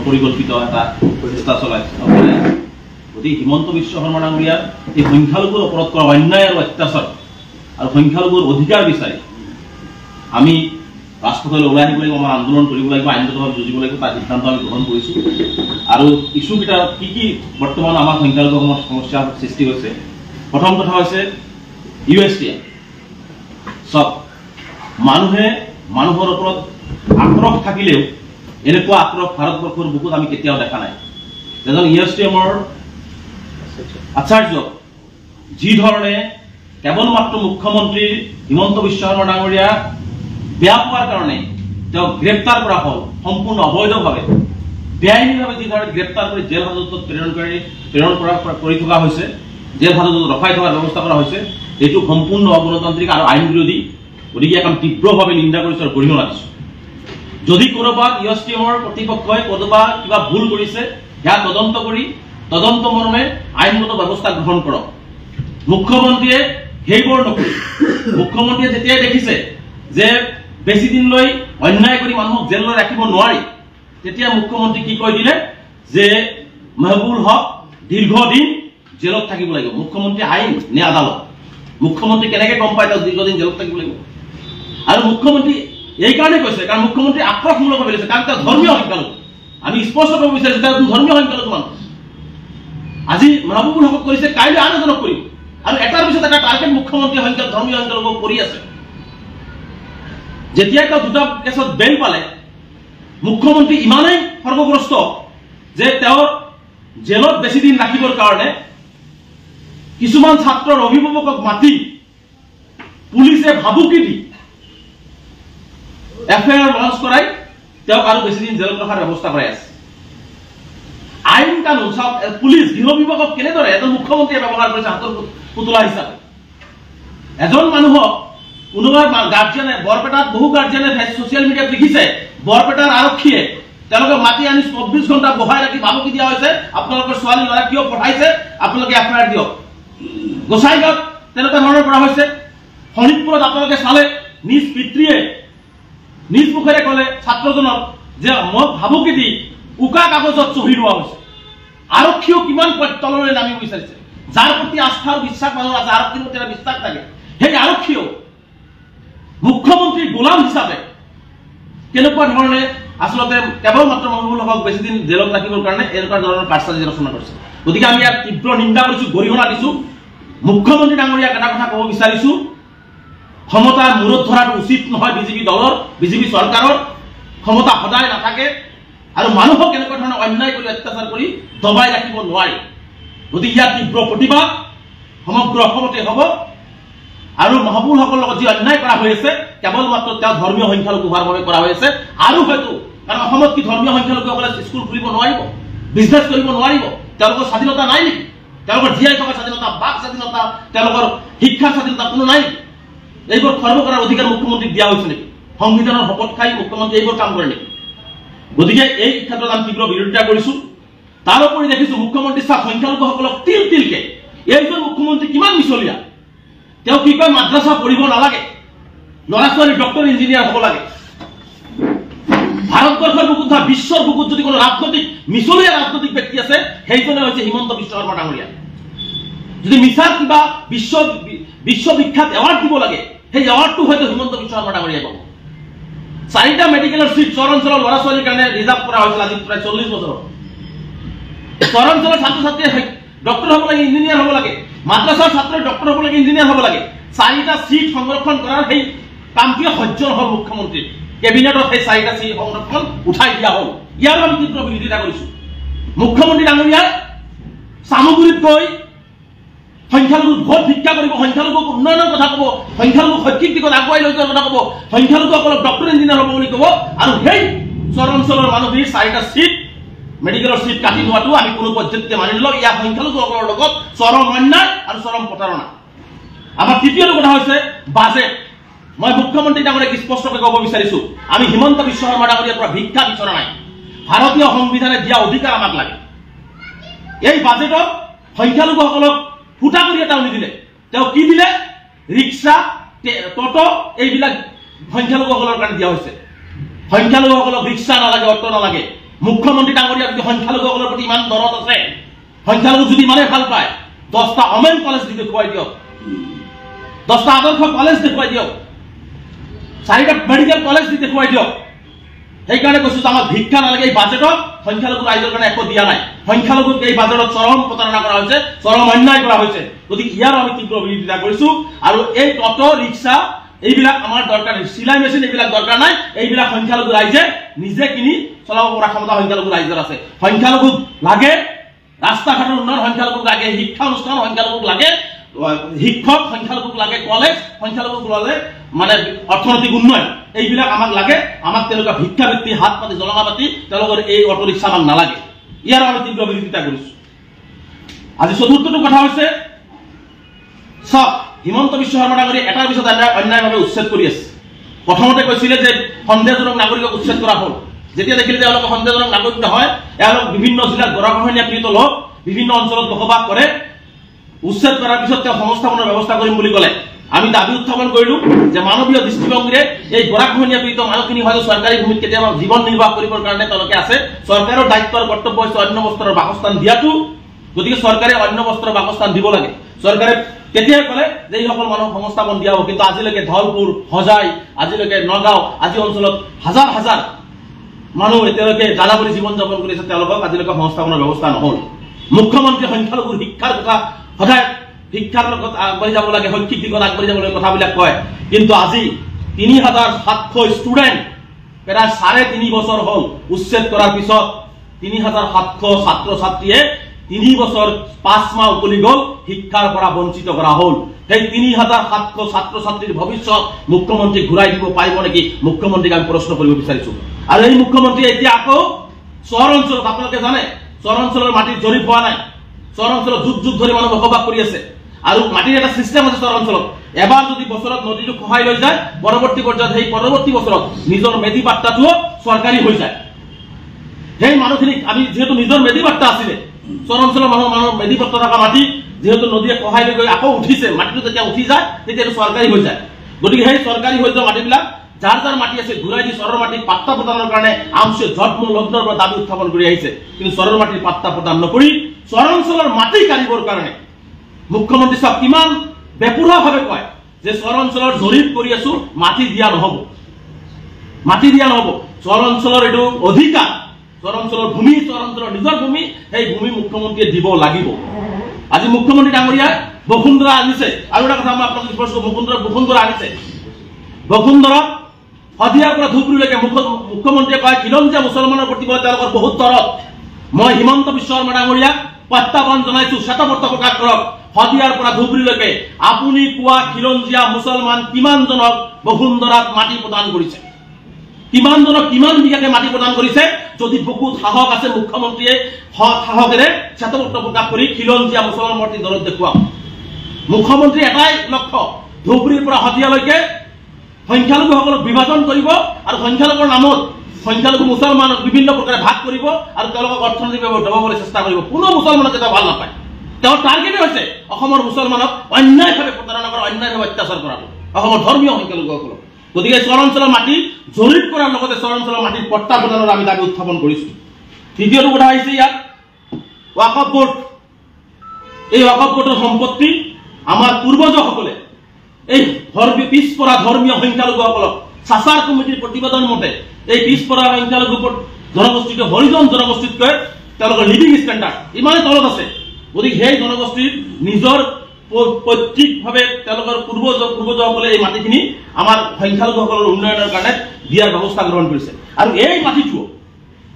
পৰিকল্পিত এটা প্ৰচেষ্টা চলাইছে। গতিকে হিমন্ত বিশ্ব শৰ্মা ডাঙৰীয়াৰ এই সংখ্যালঘুৰ ওপৰত কৰা অন্যায় আৰু অত্যাচাৰ আৰু সংখ্যালঘুৰ অধিকাৰ বিচাৰি আমি ৰাজপথলৈ ওলাই আহিব লাগিব, আমাৰ আন্দোলন কৰিব লাগিব, আইনগতভাৱে যুঁজিব লাগিব, তাৰ সিদ্ধান্ত আমি গ্ৰহণ কৰিছোঁ। আৰু ইছ্যুকেইটা কি বৰ্তমান আমাৰ সংখ্যালঘু সমস্যাৰ সৃষ্টি হৈছে। প্ৰথম কথা হৈছে USTR। চব মানুহে মানুহৰ ওপৰত আক্ৰোশ থাকিলেও এনেকুৱা আক্ৰোশ ভাৰতবৰ্ষৰ বুকুত আমি কেতিয়াও দেখা নাই। এজন USTMৰ আচাৰ্য যি ধৰণে কেৱল মাত্ৰ মুখ্যমন্ত্ৰী হিমন্ত বিশ্ব শৰ্মা ডাঙৰীয়া বেয়া পোৱাৰ কাৰণে তেওঁক গ্ৰেপ্তাৰ কৰা হ'ল, সম্পূৰ্ণ অবৈধভাৱে বেআইনীভাৱে যি ধৰণে গ্ৰেপ্তাৰ কৰি জেল হাজতত প্ৰেৰণ কৰি থকা হৈছে, জেল হাজতত ৰখাই থকাৰ ব্যৱস্থা কৰা হৈছে, এইটো সম্পূৰ্ণ অগণতান্ত্ৰিক আৰু আইন বিৰোধী। গতিকে এখন তীব্ৰভাৱে নিন্দা কৰিছোঁ আৰু গৰিহণা দিছোঁ। যদি ক'ৰবাত USTMৰ কৰ্তৃপক্ষই ক'ৰবাত কিবা ভুল কৰিছে সেয়া তদন্ত কৰি তদন্ত মৰ্মে আইনগত ব্যৱস্থা গ্ৰহণ কৰক। মুখ্যমন্ত্ৰীয়ে সেইবোৰ নকৰি মুখ্যমন্ত্ৰীয়ে যেতিয়াই দেখিছে যে বেছি দিনলৈ অন্যায় কৰি মানুহক জেললৈ ৰাখিব নোৱাৰি, তেতিয়া মুখ্যমন্ত্ৰী কি কৈ দিলে যে মেহবুবুল হক দীৰ্ঘদিন জেলত থাকিব লাগিব। মুখ্যমন্ত্ৰী আইন নে আদালত? মুখ্যমন্ত্ৰী কেনেকৈ গম পায় তেওঁ দীৰ্ঘদিন জেলত থাকিব লাগিব? আৰু মুখ্যমন্ত্ৰী এই কাৰণে কৈছে কাৰণ মুখ্যমন্ত্ৰী আক্ৰোশমূলকভাৱে লৈছে, কাৰণ তেওঁ ধৰ্মীয় সংখ্যালঘু। আমি স্পষ্ট কৰিব বিচাৰিছো তেওঁ ধৰ্মীয় সংখ্যালঘু মানুহ। আজি মেহবুবুল হকক কৰিছে, কাইলৈ আন এজনক কৰিব, আৰু এটাৰ পিছত এটা টাৰ্গেট মুখ্যমন্ত্ৰী ধৰ্মীয় সংখ্যালঘুক কৰি আছে। যেতিয়া তেওঁ দুটা কেছত বেল পালে, মুখ্যমন্ত্ৰী ইমানেই সৰ্বগ্ৰস্ত যে তেওঁৰ জেলত বেছি দিন ৰাখিবৰ কাৰণে কিছুমান ছাত্ৰৰ অভিভাৱকক মাতি পুলিচে ভাবুকি দি FIR লঞ্চ কৰাই তেওঁক আৰু বেছি দিন জেলত ৰখাৰ ব্যৱস্থা কৰাই আছে। আইন কানুন চাওক, পুলিচ গৃহ বিভাগক কেনেদৰে এজন মুখ্যমন্ত্ৰীয়ে ব্যৱহাৰ কৰিছে হাতৰ পুতলা হিচাপে। এজন মানুহক কোনোবা গাৰ্জিয়ানে, বৰপেটাত বহু গাৰ্জিয়ানে ছচিয়েল মিডিয়াত লিখিছে বৰপেটাৰ আৰক্ষীয়ে তেওঁলোকে মাতি আনি 24 ঘণ্টা বহাই ৰাখি ভাবুকি দিয়া হৈছে, আপোনালোকৰ ছোৱালী ল'ৰা কিয় পঠাইছে, আপোনালোকে FIR দিয়ক। গোসাইগাঁৱত তেনেকুৱা ধৰণৰ কৰা হৈছে। শোণিতপুৰত আপোনালোকে চালে নিজ পিতৃয়ে নিজ মুখেৰে ক'লে ছাত্ৰজনক যে মই ভাবুকি দি উকা কাগজত চহী লোৱা হৈছে। আৰক্ষীও কিমান তললৈ নামিব বিচাৰিছে। যাৰ প্ৰতি আস্থা আৰু বিশ্বাস মানুহৰ আছে, আৰক্ষীৰ প্ৰতি এটা বিশ্বাস থাকে, সেই আৰক্ষীও মুখ্যমন্ত্ৰীৰ গোলাম হিচাপে কেনেকুৱা ধৰণে আচলতে কেৱল মাত্ৰ মেহবুবুল হকক বেছি দিন জেলত ৰাখিবৰ কাৰণে এনেকুৱা ধৰণৰ কাৰ্যসূচী ৰচনা কৰিছে। গতিকে আমি ইয়াক তীব্ৰ নিন্দা কৰিছোঁ, গৰিহণা দিছোঁ। মুখ্যমন্ত্ৰী ডাঙৰীয়াক এটা কথা ক'ব বিচাৰিছোঁ, ক্ষমতাৰ মূৰত ধৰাটো উচিত নহয়। বিজেপি দলৰ, বিজেপি চৰকাৰৰ ক্ষমতা সদায় নাথাকে আৰু মানুহক এনেকুৱা ধৰণৰ অন্যায় কৰি অত্যাচাৰ কৰি দবাই ৰাখিব নোৱাৰি। গতিকে ইয়াৰ তীব্ৰ প্ৰতিবাদ সমগ্ৰ অসমতে হ'ব। আৰু মেহবুবুল হকৰ লগত যি অন্যায় কৰা হৈ আছে কেৱল মাত্ৰ তেওঁ ধৰ্মীয় সংখ্যালঘু হোৱাৰ বাবে কৰা হৈ আছে। আৰু হয়তো কাৰণ অসমত কি ধৰ্মীয় সংখ্যালঘুসকলে স্কুল খুলিব নোৱাৰিব, বিজনেছ কৰিব নোৱাৰিব? তেওঁলোকৰ স্বাধীনতা নাই নেকি? তেওঁলোকৰ জীয়াই থকা স্বাধীনতা, বাক স্বাধীনতা, তেওঁলোকৰ শিক্ষাৰ স্বাধীনতা কোনো নাই নেকি? এইবোৰ খৰ্ব কৰাৰ অধিকাৰ মুখ্যমন্ত্ৰীক দিয়া হৈছে নেকি? সংবিধানৰ শপত খাই মুখ্যমন্ত্ৰী এইবোৰ কাম কৰে নেকি? গতিকে এই ক্ষেত্ৰত আমি তীব্ৰ বিৰোধিতা কৰিছোঁ। তাৰোপৰি দেখিছোঁ মুখ্যমন্ত্ৰী চাওক সংখ্যালঘুসকলক তিল তিলকে, এইজন মুখ্যমন্ত্ৰী কিমান মিছলীয়া। তেওঁ কি কয় মাদ্ৰাছা পঢ়িব নালাগে, ল'ৰা ছোৱালী ডক্টৰ ইঞ্জিনিয়াৰ হ'ব লাগে। ভাৰতবৰ্ষৰ বুকুত বা বিশ্বৰ বুকুত যদি কোনো ৰাজনৈতিক মিছলীয়া ৰাজনৈতিক ব্যক্তি আছে সেইজনে হৈছে হিমন্ত বিশ্ব শৰ্মা ডাঙৰীয়া। যদি মিছাৰ কিবা বিশ্ববিখ্যাত এৱাৰ্ড দিব লাগে সেই এৱাৰ্ডটো হয়তো হিমন্ত বিশ্ব শৰ্মা ডাঙৰীয়াই পাব। 4টা মেডিকেলৰ চিট চৰ অঞ্চলৰ ল'ৰা ছোৱালীৰ কাৰণে ৰিজাৰ্ভ কৰা হৈছিল আজি প্ৰায় 40 বছৰত। চৰ অঞ্চলৰ ছাত্ৰ ছাত্ৰীয়ে ডক্টৰ হ'ব লাগে, ইঞ্জিনিয়াৰ হ'ব লাগে, মাদ্ৰাছাৰ ছাত্ৰই ডক্টৰ হ'ব লাগে, ইঞ্জিনিয়াৰ হ'ব লাগে। 4টা চিট সংৰক্ষণ কৰাৰ সেই কামটোৱে সহ্য নহ'ল মুখ্যমন্ত্ৰীৰ। কেবিনেটত সেই 4টা চিট সংৰক্ষণ উঠাই দিয়া হ'ল। ইয়াৰ আমি তীব্ৰ বিৰোধিতা কৰিছোঁ। মুখ্যমন্ত্ৰী ডাঙৰীয়াই চামগুৰিত গৈ সংখ্যালঘুক ভোট ভিক্ষা কৰিব, সংখ্যালঘুক উন্নয়নৰ কথা ক'ব, সংখ্যালঘুক শৈক্ষিক দিশত আগুৱাই লৈ যোৱাৰ কথা ক'ব, সংখ্যালঘুসকলক ডক্টৰ ইঞ্জিনিয়াৰ হ'ব বুলি ক'ব, আৰু সেই চৰ অঞ্চলৰ মানুহখিনিৰ 4টা চিট মেডিকেলৰ চিট কাটি লোৱাটো আমি কোনো পদ্ধতিতে মানি নলওঁ। ইয়াৰ সংখ্যালঘুসকলৰ লগত চৰম অন্যায় আৰু চৰম প্ৰতাৰণা। আমাৰ তৃতীয়টো কথা হৈছে বাজেট। মই মুখ্যমন্ত্ৰী ডাঙৰীয়াক স্পষ্টকৈ ক'ব বিচাৰিছোঁ, আমি হিমন্ত বিশ্ব শৰ্মা ডাঙৰীয়াৰ পৰা ভিক্ষা বিচৰা নাই। ভাৰতীয় সংবিধানে দিয়া অধিকাৰ আমাক লাগে। এই বাজেটত সংখ্যালঘুসকলক ফুটা কৰি এটাও নিদিলে। তেওঁ কি দিলে? ৰিক্সা, টটো এইবিলাক সংখ্যালঘুসকলৰ কাৰণে দিয়া হৈছে। সংখ্যালঘুসকলক ৰিক্সা নালাগে, অটো নালাগে, মুখ্যমন্ত্ৰী ডাঙৰীয়া যদি সংখ্যালঘুসকলৰ প্ৰতি ইমান দৰদ আছে, সংখ্যালঘু যদি ইমানে ভাল পায়, 10টা অমেন কলেজ দি দেখুৱাই দিয়ক, 10টা আদৰ্শ কলেজ দেখুৱাই দিয়ক, 4টা মেডিকেল কলেজ দি দেখুৱাই দিয়ক। সেইকাৰণে কৈছো যে আমাক ভিক্ষা নালাগে। এই বাজেটত সংখ্যালঘু ৰাইজৰ কাৰণে একো দিয়া নাই। সংখ্যালঘুক এই বাজেটত চৰম প্ৰতাৰণা কৰা হৈছে, চৰম অন্যায় কৰা হৈছে। গতিকে ইয়াৰ আমি তীব্ৰ বিৰোধিতা কৰিছো। আৰু এই অটো ৰিক্সা এইবিলাক আমাৰ দৰকাৰ নাই, চিলাই মেচিন এইবিলাক দৰকাৰ নাই। এইবিলাক সংখ্যালঘু ৰাইজে নিজে কিনি চলাব পৰা ক্ষমতা সংখ্যালঘু ৰাইজৰ আছে। সংখ্যালঘুক লাগে ৰাস্তা ঘাটৰ উন্নয়ন, সংখ্যালঘুক লাগে শিক্ষা অনুষ্ঠান, সংখ্যালঘুক লাগে শিক্ষক, সংখ্যালঘুক লাগে কলেজ, সংখ্যালঘুক লাগে মানে অৰ্থনৈতিক উন্নয়ন। এইবিলাক আমাক লাগে। আমাক তেওঁলোকে ভিক্ষাবৃত্তি, হাত পাতি, জলঙা পাতি, তেওঁলোকৰ এই অটো ৰিক্সা আমাক নালাগে। ইয়াৰ আমি তীব্ৰ বিৰোধিতা কৰিছো। আজি চতুৰ্থটো কথা হৈছে চাওক, হিমন্ত বিশ্ব শৰ্মা ডাঙৰীয়াই এটাৰ পিছত অন্যায়ভাৱে উচ্ছেদ কৰি আছে। প্ৰথমতে কৈছিলে যে সন্দেহজনক নাগৰিকক উচ্ছেদ কৰা হ'ল। যেতিয়া দেখিলে যে এওঁলোকে সন্দেহজনক নাগৰিক নহয়, এওঁলোক বিভিন্ন জিলাত গৰাখহনীয়া পীড়িত লোক বিভিন্ন অঞ্চলত বসবাস কৰে, উচ্ছেদ কৰাৰ পিছত তেওঁ সংস্থাপনৰ ব্যৱস্থা কৰিম বুলি ক'লে। আমি দাবী উত্থাপন কৰিলো যে মানৱীয় দৃষ্টিভংগীৰে এই গৰাখহনীয়া পীড়িত মানুহখিনি হয়তো চৰকাৰী ভূমিত কেতিয়াবা জীৱন নিৰ্বাহ কৰিবৰ কাৰণে তেওঁলোকে আছে। চৰকাৰৰ দায়িত্ব আৰু কৰ্তব্য হৈছে অন্য বস্ত্ৰৰ বাসস্থান দিয়াটো। গতিকে চৰকাৰে অন্য বস্ত্ৰৰ বাসস্থান দিব লাগে। চৰকাৰে তেতিয়াই ক'লে যে এইসকল মানুহক সংস্থাপন দিয়া হ'ব। কিন্তু আজিলৈকে ধলপুৰ, হজাই, আজিলৈকে নগাঁও আদি অঞ্চলত হাজাৰ হাজাৰ মানুহ এতিয়ালৈকে জ্বালাবৰি জীৱন যাপন কৰি আছে, তেওঁলোকক আজিলৈকে সংস্থাপনৰ ব্যৱস্থা নহ'ল। মুখ্যমন্ত্ৰী সংখ্যালঘুৰ শিক্ষাৰ কথা সদায় শিক্ষাৰ লগত আগবাঢ়ি যাব লাগে, শৈক্ষিক দিশত আগবাঢ়ি যাব লাগে কথাবিলাক কয়। কিন্তু আজি ৩৭০০ ষ্টুডেণ্ট প্ৰায় ৩.৫ বছৰ হ'ল উচ্ছেদ কৰাৰ পিছত ৩৭০০ ছাত্ৰ ছাত্ৰীয়ে ৩ বছৰ ৫ মাহ উকলি গ'ল, শিক্ষাৰ পৰা বঞ্চিত কৰা হ'ল। সেই ৩৭০০ ছাত্ৰ ছাত্ৰীৰ ভৱিষ্যত মুখ্যমন্ত্ৰী ঘূৰাই দিব পাৰিব নেকি? মুখ্যমন্ত্ৰীক আমি প্ৰশ্ন কৰিব বিচাৰিছো। আৰু এই মুখ্যমন্ত্ৰীয়ে এতিয়া আকৌ চহৰ অঞ্চলত, আপোনালোকে জানে চহৰ অঞ্চলৰ মাটিত জৰীপ হোৱা নাই। চহৰ অঞ্চলত যুগ যুগ ধৰি মানুহ বসবাস কৰি আছে। আৰু মাটিৰ এটা চিষ্টেম আছে চহৰ অঞ্চলত। এবাৰ যদি বছৰত নদীটো খহাই লৈ যায়, পৰৱৰ্তী পৰ্যায়ত সেই পৰৱৰ্তী বছৰত নিজৰ মেধি পাট্টাটোও চৰকাৰী হৈ যায়। সেই মানুহখিনিক আমি যিহেতু নিজৰ মেধি পাট্টা আছিলে, চহৰ অঞ্চলৰ মানুহৰ মেধি পট্টা থকা মাটি যিহেতু নদীয়ে খহাই লৈ গৈ আকৌ উঠিছে, মাটিটো যেতিয়া উঠি যায় তেতিয়া এইটো চৰকাৰী হৈ যায়। গতিকে সেই চৰকাৰী হৈ যোৱা মাটিবিলাক যাৰ যাৰ মাটি আছে ঘূৰাই দি চহৰৰ মাটিত পাট্টা প্ৰদানৰ কাৰণে আমছে জন্ম লগ্নৰ পৰা দাবী উত্থাপন কৰি আহিছে। কিন্তু চহৰৰ মাটিৰ পাট্টা প্ৰদান নকৰি চহৰ অঞ্চলৰ মাটি কাঢ়িবৰ কাৰণে মুখ্যমন্ত্ৰী সাহেব কিমান বেপুৰাভাৱে কয় যে চহৰ অঞ্চলৰ জৰীপ কৰি আছো, মাটি দিয়া নহ'ব, মাটি দিয়া নহ'ব। চহৰ অঞ্চলৰ এইটো অধিকাৰ, চহৰ অঞ্চলৰ ভূমি, চহৰ অঞ্চলৰ নিজৰ ভূমি, সেই ভূমি মুখ্যমন্ত্ৰীয়ে দিব লাগিব। আজি মুখ্যমন্ত্ৰী ডাঙৰীয়াই বসুন্ধৰা আনিছে। আৰু এটা কথা মই আপোনালোকক কৈছো, বসুন্ধৰা আনিছে। বসুন্ধৰাত শদিয়াৰ পৰা ধুবুৰীলৈকে মুখ্যমন্ত্ৰীয়ে কয় খিলঞ্জীয়া মুছলমানৰ প্ৰতি তেওঁলোকৰ বহুত দৰদ। মই হিমন্ত বিশ্ব শৰ্মা ডাঙৰীয়াক প্ৰত্যাহ্বান জনাইছো, শ্বেতপত্ৰ প্ৰকাশ কৰক। শদিয়াৰ পৰা ধুবুৰীলৈকে আপুনি কোৱা খিলঞ্জীয়া মুছলমান কিমানজনক বসুন্ধৰাত মাটি প্ৰদান কৰিছে? কিমানজনক কিমান বিঘাকে মাটি প্ৰদান কৰিছে? যদি বহুত সাহস আছে মুখ্যমন্ত্ৰীয়ে সাহসেৰে শ্বেতপত্ৰ প্ৰকাশ কৰি খিলঞ্জীয়া মুছলমান প্ৰতি দৰদ দেখুৱাওক। মুখ্যমন্ত্ৰী এটাই লক্ষ্য, ধুবুৰীৰ পৰা শদিয়ালৈকে সংখ্যালঘুসকলক বিভাজন কৰিব আৰু সংখ্যালঘুৰ নামত সংখ্যালঘু মুছলমানক বিভিন্ন প্ৰকাৰে ভাগ কৰিব আৰু তেওঁলোকক অৰ্থনৈতিকভাৱে দবাবলৈ চেষ্টা কৰিব। কোনো মুছলমানক এটা ভাল নাপায়। তেওঁৰ টাৰ্গেটে হৈছে অসমৰ মুছলমানক অন্যায়ভাৱে প্ৰতাৰণা কৰা, অন্যায়ভাৱে অত্যাচাৰ কৰাটো অসমৰ ধৰ্মীয় সংখ্যালঘুসকলক। গতিকে চহৰ অঞ্চলৰ মাটি জৰীপ কৰাৰ লগতে চহৰ অঞ্চলৰ মাটিৰ পট্টা প্ৰদানৰ আমি দাবী উত্থাপন কৰিছো। তৃতীয়টো কথা আহিছে ইয়াত ৱাকফ বোৰ্ড। এই ৱাকফ বোৰ্ডৰ সম্পত্তি আমাৰ পূৰ্বজসকলে এই পিছপৰা ধৰ্মীয় সংখ্যালঘুসকলক চাচাৰ কমিটিৰ প্ৰতিবেদন মতে এই পিছপৰা সংখ্যালঘু জনগোষ্ঠীটো হৰিজন জনগোষ্ঠীতকৈ তেওঁলোকৰ লিভিং ষ্টেণ্ডাৰ্ড ইমানেই তলত আছে। গতিকে সেই জনগোষ্ঠীৰ নিজৰ পৈতৃকভাৱে তেওঁলোকৰ পূৰ্বজসকলে এই মাটিখিনি আমাৰ সংখ্যালঘুসকলৰ উন্নয়নৰ কাৰণে দিয়াৰ ব্যৱস্থা গ্ৰহণ কৰিছে। আৰু এই মাটিটো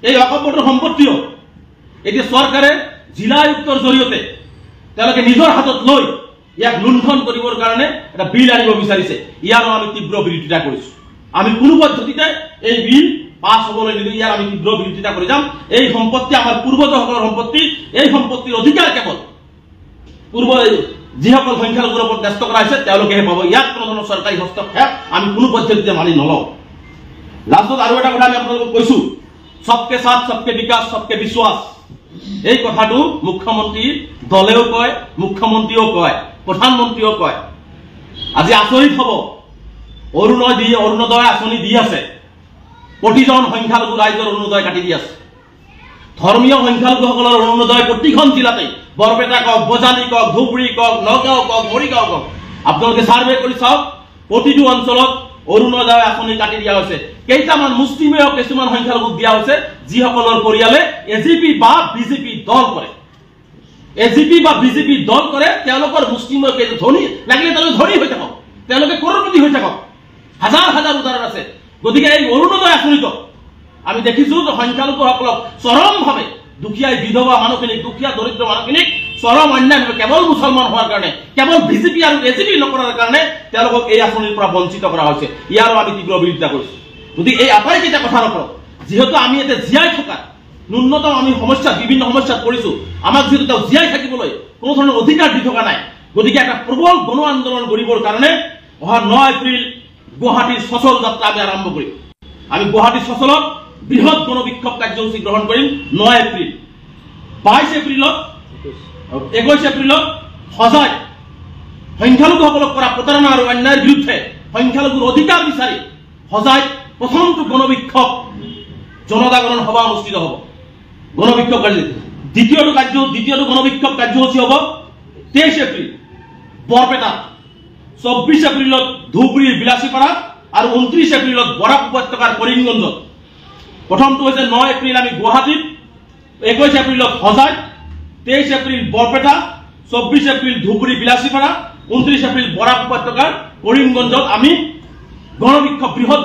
এই ৱাকফ বোৰ্ডৰ সম্পত্তিও এতিয়া চৰকাৰে জিলা আয়ুক্তৰ জৰিয়তে তেওঁলোকে নিজৰ হাতত লৈ ইয়াক লুণ্ঠন কৰিবৰ কাৰণে এটা বিল আনিব বিচাৰিছে। ইয়াৰো আমি তীব্ৰ বিৰোধিতা কৰিছো। আমি কোনো পদ্ধতিতে এই বিল পাছ হ'বলৈ নিদিওঁ। ইয়াৰ আমি তীব্ৰ বিৰোধিতা কৰি যাম। এই সম্পত্তি আমাৰ পূৰ্বজসকলৰ সম্পত্তি। এই সম্পত্তিৰ অধিকাৰ কেৱল যিসকল সংখ্যালঘুৰ ওপৰত ন্যস্ত কৰা হৈছে তেওঁলোকেহে পাব। ইয়াত কোনো ধৰণৰ চৰকাৰী হস্তক্ষেপ আমি কোনো পদ্ধতিতে মানি নলওঁ। লাষ্টত আৰু এটা কথা আমি আপোনালোকক কৈছো, সবকে সাথ সবকে বিকাশ সবকে বিশ্বাস। এই কথাটো মুখ্যমন্ত্ৰীৰ দলেও কয়, মুখ্যমন্ত্ৰীও কয়, প্ৰধানমন্ত্ৰীও কয়। আজি আচৰিত হ'ব, অৰুণোদয় আঁচনি দি আছে, প্ৰতিজন সংখ্যালঘু ৰাইজৰ অৰুণোদয় কাটি দি আছে। ধৰ্মীয় সংখ্যালঘুসকলৰ অৰুণোদয় প্ৰতিখন জিলাতে বৰপেটা কওক, বজালি কওক, ধুবুৰী কওক, নগাঁও কওক, মৰিগাঁও কওক, আপোনালোকে সাৰ্ভে কৰি চাওক, প্ৰতিটো অঞ্চলত অৰুণোদয় আঁচনি কাটি দিয়া হৈছে। কেইটামান মুছলিমেও কিছুমান সংখ্যালঘুক দিয়া হৈছে যিসকলৰ পৰিয়ালে এজিপি বা বিজেপি দল কৰে। এজিপি বা বিজেপি দল কৰে, তেওঁলোকৰ মুছলিমৰ ধনী লাগিলে তেওঁলোকে ধনী হৈ থাকক, তেওঁলোকে কৰোড়পতি হৈ থাকক, হাজাৰ হাজাৰ উদাহৰণ আছে। গতিকে এই অৰুণোদয় আঁচনিটো আমি দেখিছো যে সংখ্যালঘুসকলক চৰমভাৱে দুখীয়া বিধৱা মানুহখিনিক, দুখীয়া দৰিদ্ৰ মানুহখিনিক চৰম অন্যায়ভাৱে কেৱল মুছলমান হোৱাৰ কাৰণে, কেৱল বিজেপি আৰু এজিপি নকৰাৰ কাৰণে তেওঁলোকক এই আঁচনিৰ পৰা বঞ্চিত কৰা হৈছে। ইয়াৰো আমি তীব্ৰ বিৰোধিতা কৰিছো। গতিকে এই আটাইকেইটা কথাৰ ওপৰত যিহেতু আমি এতিয়া জীয়াই থকা ন্যূনতম আমি সমস্যা, বিভিন্ন সমস্যাত পৰিছো, আমাক যিহেতু জীয়াই থাকিবলৈ কোনো ধৰণৰ অধিকাৰ দি থকা নাই, গতিকে এটা প্ৰবল গণ আন্দোলন কৰিবৰ কাৰণে অহা 9 এপ্ৰিল গুৱাহাটীৰ সচল যাত্ৰা আমি আৰম্ভ কৰিম। আমি গুৱাহাটীৰ সচলত বৃহৎ গণবিক্ষোভ কাৰ্যসূচী গ্ৰহণ কৰিম 9 এপ্ৰিল। 22 এপ্ৰিলত 21 এপ্ৰিলত সজাই সংখ্যালঘুসকলক কৰা প্ৰতাৰণা আৰু অন্যায়ৰ বিৰুদ্ধে সংখ্যালঘুৰ অধিকাৰ বিচাৰি সজাই প্ৰথমটো গণবিক্ষোভ জনজাগৰণ সভা অনুষ্ঠিত হ'ব। গণবিক্ষোভ কাৰ্যসূচী দ্বিতীয়টো গণবিক্ষোভ কাৰ্যসূচী হ'ব 23 এপ্ৰিল বৰপেটাত, 24 এপ্ৰিলত ধুবুৰীৰ বিলাসীপাৰা আৰু 29 এপ্ৰিলত বৰাক উপত্যকাৰ কৰিমগঞ্জত। প্ৰথমটো হৈছে 9 এপ্ৰিল আমি গুৱাহাটীত, 21 এপ্ৰিলত সজাই, 23 এপ্ৰিল বৰপেটা, 24 এপ্ৰিল ধুবুৰী বিলাসীপাৰা, 29 এপ্ৰিল বৰাক উপত্যকাৰ কৰিমগঞ্জত আমি গণবিক্ষোভ বৃহৎ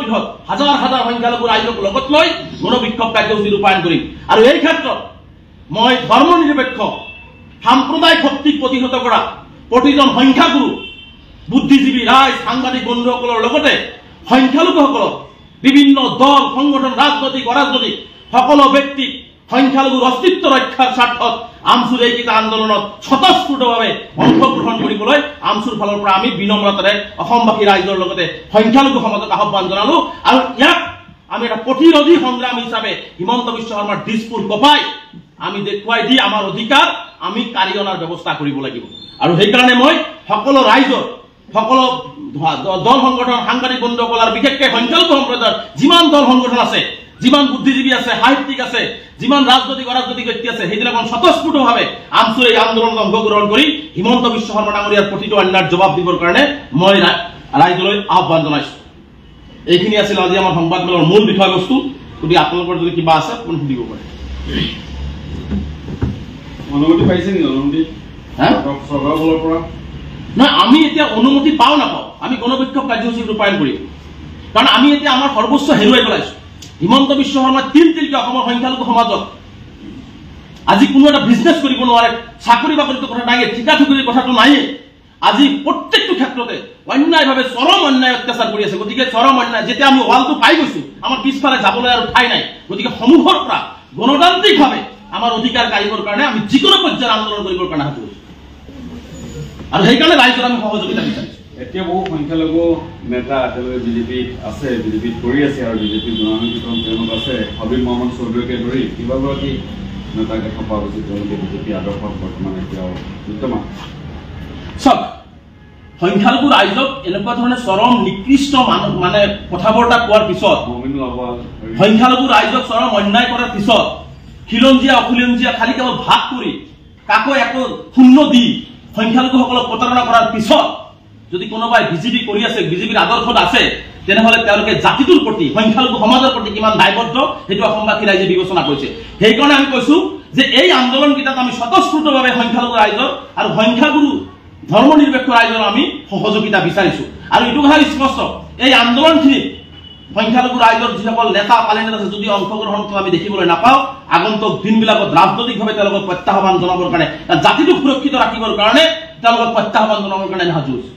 হাজাৰ হাজাৰ সংখ্যালঘু ৰাইজক লগত লৈ গণবিক্ষোভ কাৰ্যসূচী ৰূপায়ণ কৰিম। আৰু এই ক্ষেত্ৰত মই ধৰ্ম নিৰপেক্ষ সাম্প্ৰদায়িক শক্তিক প্ৰতিহত কৰা প্ৰতিজন সংখ্যাগুৰু, বুদ্ধিজীৱী, ৰাইজ, সাংবাদিক বন্ধুসকলৰ লগতে সংখ্যালঘুসকলক বিভিন্ন দল, সংগঠন, ৰাজনৈতিক অৰাজনৈতিক সকলো ব্যক্তিক সংখ্যালঘুৰ অস্তিত্ব ৰক্ষাৰ স্বাৰ্থত আমচুৰ এইকেইটা আন্দোলনত স্বতঃস্ফূৰ্তভাৱে অংশগ্ৰহণ কৰিবলৈ আমচুৰ ফালৰ পৰা আমি বিনম্ৰতাৰে অসমবাসী ৰাইজৰ লগতে সংখ্যালঘু সমাজক আহ্বান জনালো। আৰু ইয়াক আমি এটা প্ৰতিৰোধী সংগ্ৰাম হিচাপে হিমন্ত বিশ্ব শৰ্মাৰ দিছপুৰ কপাই আমি দেখুৱাই দি আমাৰ অধিকাৰ আমি কাঢ়ি অনাৰ ব্যৱস্থা কৰিব লাগিব। আৰু সেইকাৰণে মই সকলো ৰাইজৰ, সকলো দল সংগঠন, সাংবাদিক বন্ধুসকল আৰু বিশেষকৈ সংখ্যালঘু সম্প্ৰদায়ৰ যিমান দল সংগঠন আছে, যিমান বুদ্ধিজীৱী আছে, সাহিত্যিক আছে, যিমান ৰাজনৈতিক অৰাজনৈতিক ব্যক্তি আছে, সেইবিলাক স্বতঃস্ফূৰ্তভাৱে আমচুৰ এই আন্দোলনত অংশগ্ৰহণ কৰি হিমন্ত বিশ্ব শৰ্মা ডাঙৰীয়াৰ প্ৰতিটো অন্যায়ৰ জবাব দিবৰ কাৰণে মই ৰাইজলৈ আহ্বান জনাইছো। এইখিনি আছিল আজি আমাৰ সংবাদমেলৰ মূল বিষয়বস্তু। গতিকে আপোনালোকৰ যদি কিবা আছে আপুনি সুধিব পাৰে। অনুমতি পাইছে নেকি? অনুমতি চৰকাৰৰ ফালৰ পৰা? নহয়, আমি এতিয়া অনুমতি পাওঁ নাপাওঁ, আমি গণবিক্ষোভ কাৰ্যসূচী ৰূপায়ণ কৰিম। কাৰণ আমি এতিয়া আমাৰ সৰ্বোচ্চ হেৰুৱাই পেলাইছো। হিমন্ত বিশ্ব শৰ্মা তিলকে অসমৰ সংখ্যালঘু সমাজক আজি কোনো এটা বিজনেছ কৰিব নোৱাৰে, চাকৰি বাকৰিটো কথা নাই, ঠিকা ঠুকৰিৰ কথাটো নাই। আজি প্ৰত্যেকটো ক্ষেত্ৰতে অন্যায়ভাৱে চৰম অন্যায় অত্যাচাৰ কৰি আছে। গতিকে চৰম অন্যায় যেতিয়া আমি ৱালটো পাই গৈছো, আমাৰ পিছফালে যাবলৈ আৰু ঠাই নাই। গতিকে সমূহৰ পৰা গণতান্ত্ৰিকভাৱে আমাৰ অধিকাৰ কাঢ়িবৰ কাৰণে আমি যিকোনো পৰ্যায়ৰ আন্দোলন কৰিবৰ কাৰণে সাজু হৈছো। আৰু সেইকাৰণে ৰাইজৰ আমি সহযোগিতা বিচাৰিছো। এতিয়া বহু সংখ্যালঘু নেতা একেলগে বিজেপিত আছে, বিজেপিত কৰি আছে আৰু বিজেপিৰ জনসংগঠন তেওঁলোক আছে। হবিব মহম্মদ চৌধুৰীকে ধৰি কেইবাগৰাকী নেতাক দেখা পোৱা গৈছে, তেওঁলোকে বিজেপি আদৰ্শত বৰ্তমান এতিয়াও বিদ্যমান। চাওক, সংখ্যালঘু ৰাইজক এনেকুৱা ধৰণে চৰম নিকৃষ্ট মানুহ মানে কথা বৰ্তা কোৱাৰ পিছত, সংখ্যালঘু ৰাইজক চৰম অন্যায় কৰাৰ পিছত, খিলঞ্জীয়া অখিলঞ্জীয়া খালি কেৱল ভাগ কৰি কাকো একো শূন্য দি সংখ্যালঘুসকলক প্ৰতাৰণা কৰাৰ পিছত যদি কোনোবাই বিজেপি কৰি আছে, বিজেপিৰ আদৰ্শত আছে, তেনেহ'লে তেওঁলোকে জাতিটোৰ প্ৰতি, সংখ্যালঘু সমাজৰ প্ৰতি কিমান দায়বদ্ধ সেইটো অসমবাসী ৰাইজে বিবেচনা কৰিছে। সেইকাৰণে আমি কৈছো যে এই আন্দোলনকেইটাত আমি স্বতঃস্ফূৰ্তভাৱে সংখ্যালঘু ৰাইজৰ আৰু সংখ্যাগুৰু ধৰ্ম নিৰপেক্ষ ৰাইজৰ আমি সহযোগিতা বিচাৰিছো। আৰু এইটো কথা স্পষ্ট, এই আন্দোলনখিনিত সংখ্যালঘু ৰাইজৰ যিসকল নেতা পালেনেতা আছে যদি অংশগ্ৰহণ আমি দেখিবলৈ নাপাওঁ, আগন্তুক দিনবিলাকত ৰাজনৈতিকভাৱে তেওঁলোকক প্ৰত্যাহ্বান জনাবৰ কাৰণে, জাতিটোক সুৰক্ষিত ৰাখিবৰ কাৰণে তেওঁলোকক প্ৰত্যাহ্বান জনাবৰ কাৰণে আমি সাজু হৈছো।